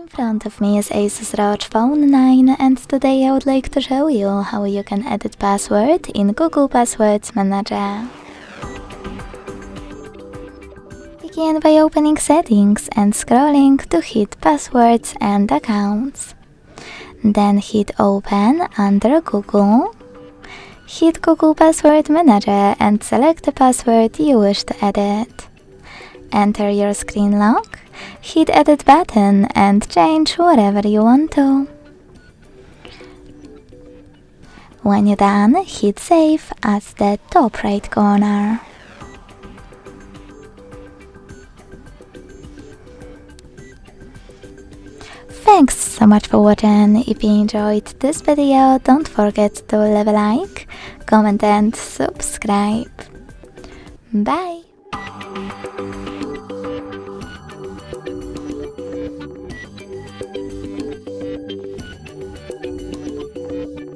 In front of me is ASUS ROG Phone 9 and today I would like to show you how you can edit password in Google Passwords Manager. Begin by opening Settings and scrolling to hit Passwords and Accounts. Then hit Open under Google. Hit Google Password Manager and select the password you wish to edit. Enter your screen lock, hit Edit button and change whatever you want to. When you're done, hit Save at the top right corner. Thanks so much for watching. If you enjoyed this video, don't forget to leave a like, comment and subscribe. Bye!